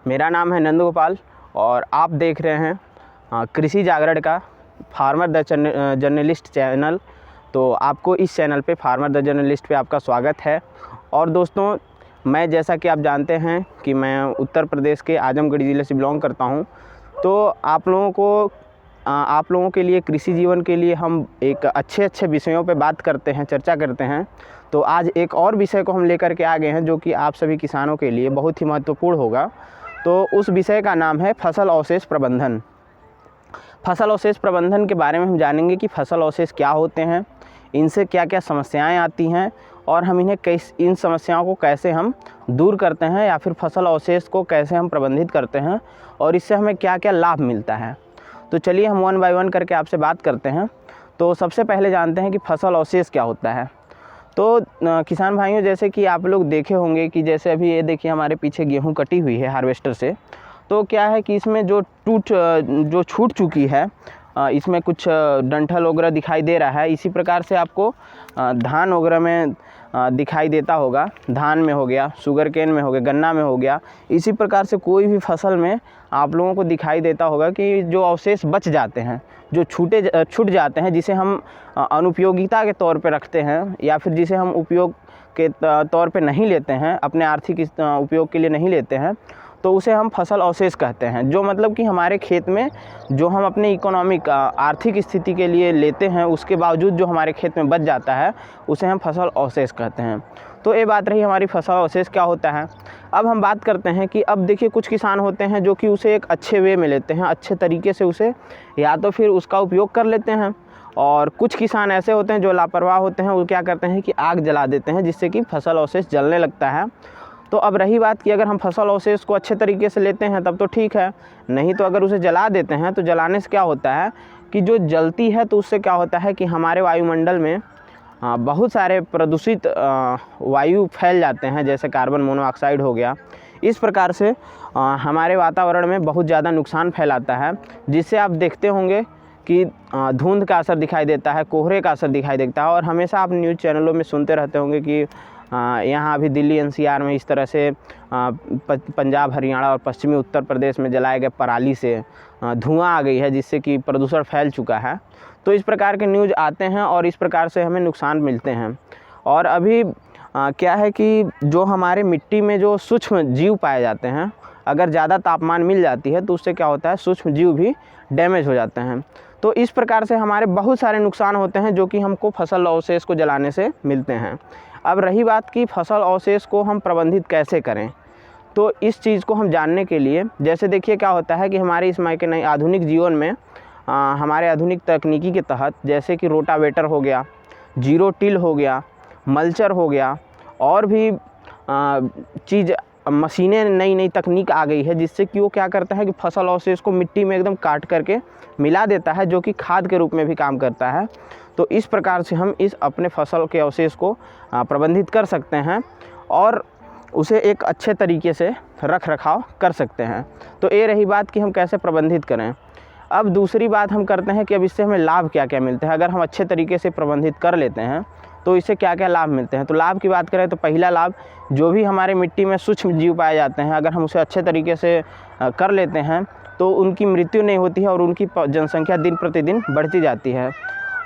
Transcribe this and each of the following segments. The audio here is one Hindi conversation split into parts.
मेरा नाम है नंद गोपाल और आप देख रहे हैं कृषि जागरण का फार्मर द जर्नलिस्ट चैनल। तो आपको इस चैनल पे फार्मर द जर्नलिस्ट पे आपका स्वागत है। और दोस्तों, मैं जैसा कि आप जानते हैं कि मैं उत्तर प्रदेश के आजमगढ़ ज़िले से बिलोंग करता हूं। तो आप लोगों के लिए कृषि जीवन के लिए हम एक अच्छे विषयों पे बात करते हैं, चर्चा करते हैं। तो आज एक और विषय को हम लेकर के आ गए हैं जो कि आप सभी किसानों के लिए बहुत ही महत्वपूर्ण होगा। तो उस विषय का नाम है फसल अवशेष प्रबंधन। फसल अवशेष प्रबंधन के बारे में हम जानेंगे कि फसल अवशेष क्या होते हैं, इनसे क्या क्या समस्याएं आती हैं और हम इन समस्याओं को कैसे हम दूर करते हैं या फिर फसल अवशेष को कैसे हम प्रबंधित करते हैं और इससे हमें क्या क्या लाभ मिलता है। तो चलिए हम वन बाय वन करके आपसे बात करते हैं। तो सबसे पहले जानते हैं कि फसल अवशेष क्या होता है। तो किसान भाइयों, जैसे कि आप लोग देखे होंगे कि जैसे अभी ये देखिए हमारे पीछे गेहूं कटी हुई है हार्वेस्टर से। तो क्या है कि इसमें जो छूट चुकी है, इसमें कुछ डंठल वगैरह दिखाई दे रहा है। इसी प्रकार से आपको धान वगैरह में दिखाई देता होगा। धान में हो गया, शुगर केन में हो गया, गन्ना में हो गया। इसी प्रकार से कोई भी फसल में आप लोगों को दिखाई देता होगा कि जो अवशेष बच जाते हैं, जो छूट जाते हैं, जिसे हम अनुपयोगिता के तौर पे रखते हैं या फिर जिसे हम उपयोग के तौर पे नहीं लेते हैं, अपने आर्थिक उपयोग के लिए नहीं लेते हैं, तो उसे हम फसल अवशेष कहते हैं। जो मतलब कि हमारे खेत में जो हम अपने इकोनॉमिक आर्थिक स्थिति के लिए लेते हैं, उसके बावजूद जो हमारे खेत में बच जाता है, उसे हम फसल अवशेष कहते हैं। तो ये बात रही हमारी फसल अवशेष क्या होता है। अब हम बात करते हैं कि अब देखिए कुछ किसान होते हैं जो कि उसे एक अच्छे वे में लेते हैं, अच्छे तरीके से उसे या तो फिर उसका उपयोग कर लेते हैं। और कुछ किसान ऐसे होते हैं जो लापरवाह होते हैं, वो क्या करते हैं कि आग जला देते हैं, जिससे कि फसल अवशेष जलने लगता है। तो अब रही बात कि अगर हम फसल अवशेष को अच्छे तरीके से लेते हैं तब तो ठीक है, नहीं तो अगर उसे जला देते हैं तो जलाने से क्या होता है कि जो जलती है तो उससे क्या होता है कि हमारे वायुमंडल में बहुत सारे प्रदूषित वायु फैल जाते हैं, जैसे कार्बन मोनोऑक्साइड हो गया। इस प्रकार से हमारे वातावरण में बहुत ज़्यादा नुकसान फैलाता है, जिससे आप देखते होंगे कि धुंध का असर दिखाई देता है, कोहरे का असर दिखाई देता है। और हमेशा आप न्यूज़ चैनलों में सुनते रहते होंगे कि यहाँ अभी दिल्ली एनसीआर में इस तरह से पंजाब, हरियाणा और पश्चिमी उत्तर प्रदेश में जलाए गए पराली से धुआं आ गई है, जिससे कि प्रदूषण फैल चुका है। तो इस प्रकार के न्यूज़ आते हैं और इस प्रकार से हमें नुकसान मिलते हैं। और अभी क्या है कि जो हमारे मिट्टी में जो सूक्ष्म जीव पाए जाते हैं, अगर ज़्यादा तापमान मिल जाती है तो उससे क्या होता है, सूक्ष्म जीव भी डैमेज हो जाते हैं। तो इस प्रकार से हमारे बहुत सारे नुकसान होते हैं जो कि हमको फसल अवशेष को जलाने से मिलते हैं। अब रही बात कि फसल अवशेष को हम प्रबंधित कैसे करें, तो इस चीज़ को हम जानने के लिए जैसे देखिए क्या होता है कि हमारे इस नए आधुनिक जीवन में हमारे आधुनिक तकनीकी के तहत जैसे कि रोटावेटर हो गया, जीरो टिल हो गया, मल्चर हो गया और भी मशीनें नई तकनीक आ गई है, जिससे कि वो क्या करता है कि फसल अवशेष को मिट्टी में एकदम काट करके मिला देता है, जो कि खाद के रूप में भी काम करता है। तो इस प्रकार से हम इस अपने फसल के अवशेष को प्रबंधित कर सकते हैं और उसे एक अच्छे तरीके से रख रखाव कर सकते हैं। तो ये रही बात कि हम कैसे प्रबंधित करें। अब दूसरी बात हम करते हैं कि अब इससे हमें लाभ क्या क्या मिलते हैं। अगर हम अच्छे तरीके से प्रबंधित कर लेते हैं तो इससे क्या क्या लाभ मिलते हैं। तो लाभ की बात करें तो पहला लाभ, जो भी हमारे मिट्टी में सूक्ष्म जीव पाए जाते हैं, अगर हम उसे अच्छे तरीके से कर लेते हैं तो उनकी मृत्यु नहीं होती है और उनकी जनसंख्या दिन प्रतिदिन बढ़ती जाती है।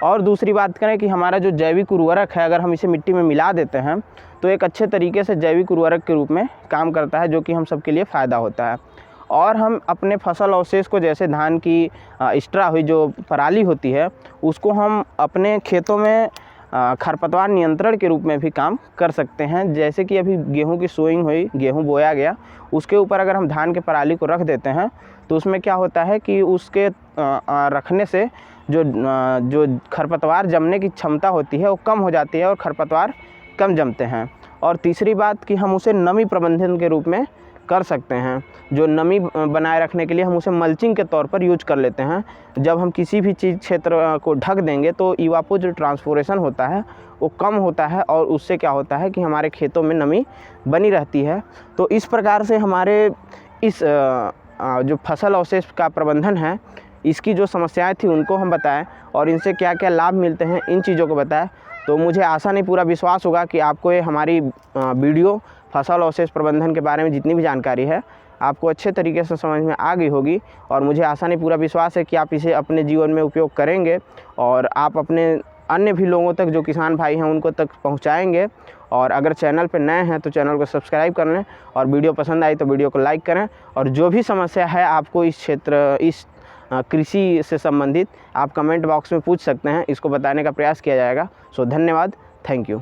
और दूसरी बात करें कि हमारा जो जैविक उर्वरक है, अगर हम इसे मिट्टी में मिला देते हैं तो एक अच्छे तरीके से जैविक उर्वरक के रूप में काम करता है, जो कि हम सबके लिए फ़ायदा होता है। और हम अपने फसल अवशेष को, जैसे धान की एक्स्ट्रा हुई जो पराली होती है, उसको हम अपने खेतों में खरपतवार नियंत्रण के रूप में भी काम कर सकते हैं। जैसे कि अभी गेहूं की सोइंग हुई, गेहूं बोया गया, उसके ऊपर अगर हम धान के पराली को रख देते हैं तो उसमें क्या होता है कि उसके रखने से जो खरपतवार जमने की क्षमता होती है वो कम हो जाती है और खरपतवार कम जमते हैं। और तीसरी बात कि हम उसे नमी प्रबंधन के रूप में कर सकते हैं। जो नमी बनाए रखने के लिए हम उसे मल्चिंग के तौर पर यूज कर लेते हैं। जब हम किसी भी चीज़ क्षेत्र को ढक देंगे तो इवापो जो ट्रांसपोरेशन होता है वो कम होता है और उससे क्या होता है कि हमारे खेतों में नमी बनी रहती है। तो इस प्रकार से हमारे इस जो फसल अवशेष का प्रबंधन है, इसकी जो समस्याएं थी उनको हम बताएं और इनसे क्या क्या लाभ मिलते हैं, इन चीज़ों को बताएं। तो मुझे आशा नहीं पूरा विश्वास होगा कि आपको ये हमारी वीडियो फसल अवशेष प्रबंधन के बारे में जितनी भी जानकारी है आपको अच्छे तरीके से समझ में आ गई होगी और मुझे आशा नहीं पूरा विश्वास है कि आप इसे अपने जीवन में उपयोग करेंगे और आप अपने अन्य भी लोगों तक जो किसान भाई हैं उनको तक पहुंचाएंगे। और अगर चैनल पर नए हैं तो चैनल को सब्सक्राइब कर लें और वीडियो पसंद आई तो वीडियो को लाइक करें। और जो भी समस्या है आपको इस क्षेत्र इस कृषि से संबंधित आप कमेंट बॉक्स में पूछ सकते हैं, इसको बताने का प्रयास किया जाएगा। सो धन्यवाद, थैंक यू।